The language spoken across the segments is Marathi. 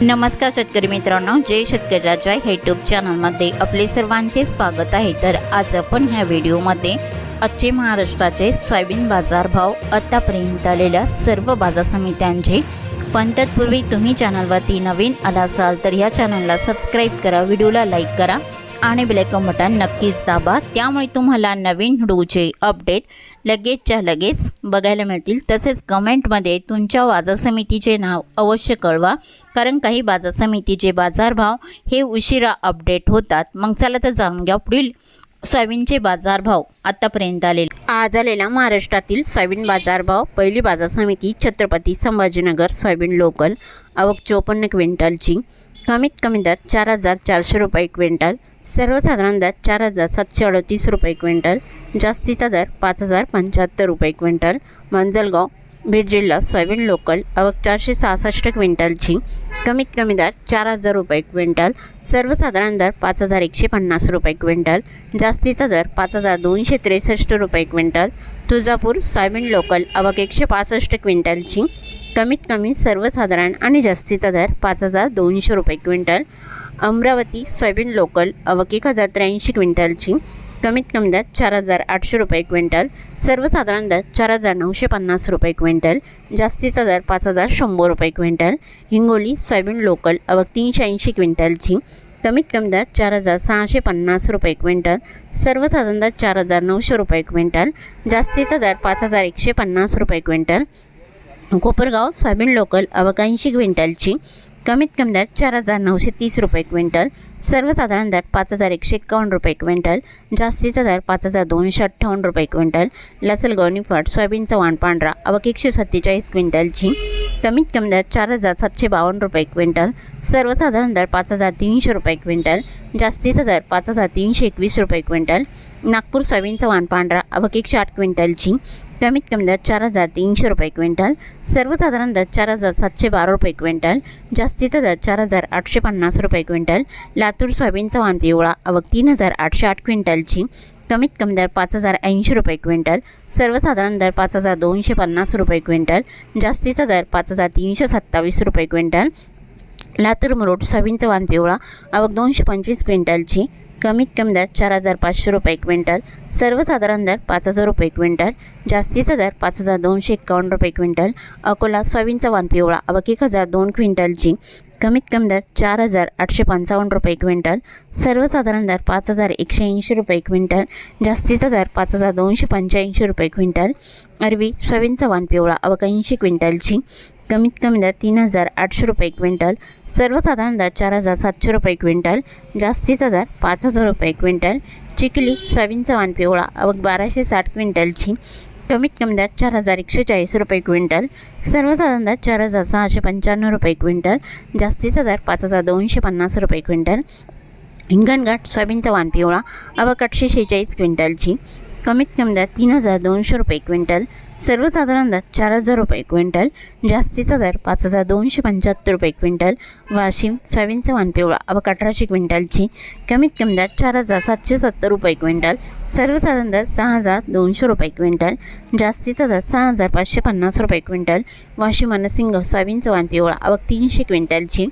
नमस्कार शेतकरी मित्रांनो, जय शेतकरी राजा यूट्यूब चॅनलमध्ये आपले सर्वांचे स्वागत आहे। तर आज आपण ह्या व्हिडिओमध्ये आजचे महाराष्ट्राचे सोयाबीन बाजारभाव, आतापर्यंत आलेल्या सर्व बाजार समित्यांचे, पण तत्पूर्वी तुम्ही चॅनलवरती नवीन आला असाल तर या चॅनलला सबस्क्राईब करा, व्हिडिओला लाईक करा आणि बेल आयकॉन बटन नक्कीच दाबा, त्यामुळे तुम्हाला नवीन व्हिडिओचे अपडेट लगेचच्या लगेच बघायला मिळतील। तसेच कमेंटमध्ये तुमच्या बाजार समितीचे नाव अवश्य कळवा, कारण काही बाजार समितीचे बाजारभाव हे उशिरा अपडेट होतात। मग चला तर जाणून घ्या पुढील सोयाबीनचे बाजारभाव आतापर्यंत आलेले। आज आलेला महाराष्ट्रातील सोयाबीन बाजारभाव। पहिली बाजार समिती छत्रपती संभाजीनगर सोयाबीन लोकल, आवक 54 क्विंटलची, कमीत कमी दर 4,400 रुपये क्विंटल, सर्वसाधारण दर 4,738 रुपये क्विंटल, जास्तीचा दर 5,075 रुपये क्विंटल। मंजलगाव बीड जिल्हा सोयाबीन लोकल, आवक 466 क्विंटलची, कमीत कमी दर 4,000 रुपये क्विंटल, सर्वसाधारण दर 5,150 रुपये क्विंटल, जास्तीचा दर 5,263 रुपये क्विंटल। तुळजापूर सोयाबीन लोकल, आवक 165 क्विंटलची, कमीत कमी सर्वसाधारण आणि जास्तीचा दर 5,200 रुपये क्विंटल। अमरावती सोयाबीन लोकल, आवक 1,083 क्विंटलची, कमीत कमी दर 4,800 रुपये क्विंटल, सर्वसाधारण दर 4,950 रुपये क्विंटल, जास्तीचा दर 5,100 रुपये क्विंटल। हिंगोली सोयाबीन लोकल, आवक 380 क्विंटलची, कमीत कमी दर 4,650 रुपये क्विंटल, सर्वसाधारण दर 4,900 रुपये क्विंटल, जास्तीचा दर 5,150 रुपये क्विंटल। कोपरगाव सोयाबीन लोकल, आवक 80 क्विंटलची, कमीत कमी दर 4,930 रुपये क्विंटल, सर्वसाधारण दर 5,151 रुपये क्विंटल, जास्तीचा दर 5,258 रुपये क्विंटल। लासलगाव निफाड सोयाबीन चव्हाण पांढरा, आवक 147 क्विंटलची, कमीत कमी दर 4,752 रुपये क्विंटल, सर्वसाधारण दर 5,300 रुपये क्विंटल, जास्तीचा दर 5,321 रुपये क्विंटल। नागपूर सोयाबीन चव्हाण पांढरा, आवक 108 क्विंटलची, कमीत कमी दर 4,300 रुपये क्विंटल, सर्वसाधारण दर 4,712 रुपये क्विंटल, जास्तीचा दर 4,850 रुपये क्विंटल। लातूर सोयाबीन चव्हाण पिवळा, आवक 3,808 क्विंटलची, कमीत कमी दर 5,080 रुपये क्विंटल, सर्वसाधारण दर 5,250 रुपये क्विंटल, जास्तीचा दर 5,327 रुपये क्विंटल। लातूर मुरुड सोयाबीन चव्हाण पिवळा, आवक 225 क्विंटलची, कमीत कमी दर 4,500 रुपये क्विंटल, सर्वसाधारण दर 5,000 रुपये क्विंटल, जास्तीचा दर 5,251 रुपये क्विंटल। अकोला सोयाबीन चव्हाण पिवळा, आवक 1,002 क्विंटलची, कमीत कमी दर 4,855 रुपये क्विंटल, सर्वसाधारण दर 5,180 रुपये क्विंटल, जास्तीचा दर 5,285 रुपये क्विंटल। अरवी सोयाबीन चव्हाण पिवळा, आवक 80 क्विंटलची, कमीत कमी दर 3,800 रुपये क्विंटल, सर्वसाधारण दर 4,700 रुपये क्विंटल, जास्तीचा दर 5,000 रुपये क्विंटल। चिखली सोयाबीन चव्हाण पिवळा, आवक 1,260 क्विंटलची, कमीत कमी दर 4,140 रुपये क्विंटल, सर्वसाधारण दर 4,695 रुपये क्विंटल, जास्तीचा दर 5,250 रुपये क्विंटल। हिंगणघाट सोयाबीन चव्हाण पिवळा, आवक 846 क्विंटलची, कमीत कमी दर 3,200 रुपये क्विंटल, सर्वसाधारण दर 4,000 रुपये क्विंटल, जास्तीचा दर 5,275 रुपये क्विंटल। वाशिम सोयाबीन चव्हाण पिवळा, आवक 1800 क्विंटलची, कमीत कमी दर 4,770 रुपये क्विंटल, सर्वसाधारण दर 6,200 रुपये क्विंटल, जास्तीचा दर 6,550 रुपये क्विंटल। वाशिम मनसिंग सोयाबीन चव्हाण पिवळा, आवक 300 क्विंटलची,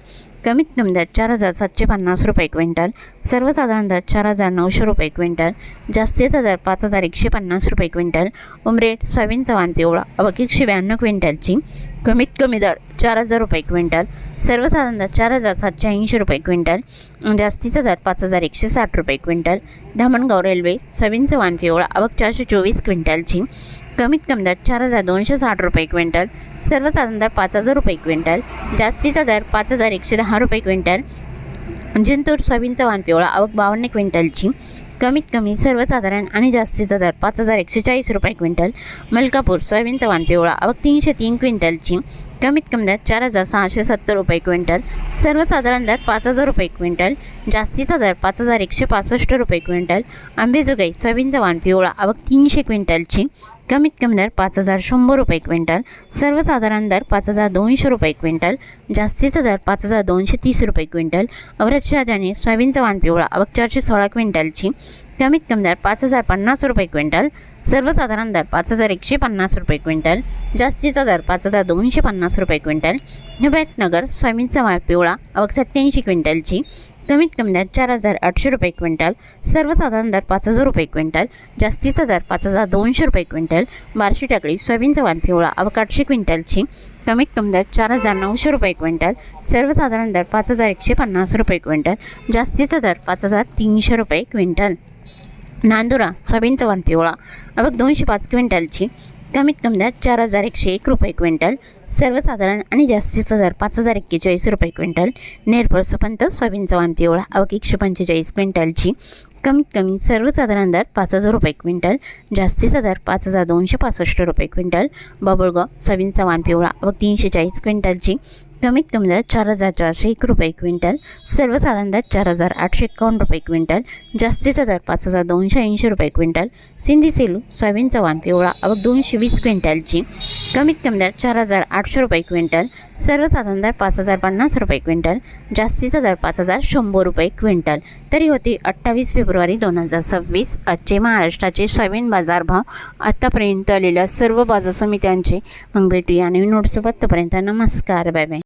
कमीत कमी दर 4,750 रुपये क्विंटल, सर्वसाधारण दर 4,900 रुपये क्विंटल, जास्तीचा दर 5,150 रुपये क्विंटल। उमरेड सोयाबीन चव्हाण पिवळा, आवक 192 क्विंटलची, कमीत कमी दर 4,000 रुपये क्विंटल, सर्वसाधारण दर 4,780 रुपये क्विंटल, जास्तीचा दर 5,160 रुपये quintal. Dhamangaon railway soybean Chavan पिवळा, आवक 424 क्विंटलची, कमीत कमी दर 4,260 रुपये क्विंटल, सर्वसाधारण दर 5,000 रुपये क्विंटल, जास्तीचा दर 5,110 रुपये क्विंटल। जिंतूर सोयाबीन चव्हाण पिवळा, आवक 52 क्विंटलची, कमीत कमी सर्वसाधारण आणि जास्तीचा दर 5,140 रुपये क्विंटल। मलकापूर सोयाबीन चव्हाण पिवळा, आवक 303 क्विंटलची, कमीत कमी दर 4,670 रुपये क्विंटल, सर्वसाधारण दर 5,000 रुपये क्विंटल, जास्तीचा दर 5,165 रुपये क्विंटल। अंबेजोगाई सोयाबीन चव्हाण पिवळा, आवक 300 क्विंटलची, कमीत कमी दर 5,100 रुपये क्विंटल, सर्वसाधारण दर 5,200 रुपये क्विंटल, जास्तीचा दर 5,230 रुपये क्विंटल। अवरेज आणि सोयाबीनचा वाण पिवळा आवक 416 क्विंटलची, कमीत कमी दर 5,050 रुपये क्विंटल, सर्वसाधारण दर 5,150 रुपये क्विंटल, जास्तीचा दर 5,250 रुपये क्विंटल। हिमायतनगर सोयाबीनचा वाण पिवळा आवक 87 क्विंटलची, कमीत कमी दर 4,800 रुपये क्विंटल, सर्वसाधारण दर 5,000 रुपये क्विंटल, जास्तीचा दर 5,200 रुपये क्विंटल। बार्शी टाकळी सोयाबीनचा वाण पिवळा आवक 800 क्विंटलची, कमीत कमी दर 4,900 रुपये क्विंटल, सर्वसाधारण दर 5,150 रुपये क्विंटल, जास्तीचा दर 5,300 रुपये क्विंटल। नांदुरा सोयाबीनचा वाण पिवळा आवक 205 क्विंटलची, कमीत कमी दर 4,101 रुपये क्विंटल, सर्वसाधारण आणि जास्तीचा दर 5,041 रुपये क्विंटल। नेरपळ सुपंत सोयाबीनचा वाण पिवळा आवक 145 क्विंटलची, कमीत कमी सर्वसाधारण दर 5,000 रुपये क्विंटल, जास्तीचा दर 5,265 रुपये क्विंटल। बाबुळगाव सोयाबीनचा वाण पिवळा आवक 340 क्विंटलची, कमीत कमी दर 4,401 रुपये क्विंटल, सर्वसाधारण दर 4,851 रुपये क्विंटल, जास्तीचा दर 5,280 रुपये क्विंटल। सिंधी सेलू सोयाबीनचा वाण पिवळा आवक 220 क्विंटलची, कमीत कमी दर 4,800 रुपये क्विंटल, सर्वसाधारण दर 5,050 रुपये क्विंटल, जास्तीचा दर 5,100 रुपये क्विंटल। तरी होती 28 फेब्रुवारी 2026 आजचे महाराष्ट्राचे सोयाबीन बाजारभाव आतापर्यंत आलेल्या सर्व बाजार समित्यांचे। मग भेटूया नवीन नोटसोबत, तोपर्यंत नमस्कार, बाय बाय।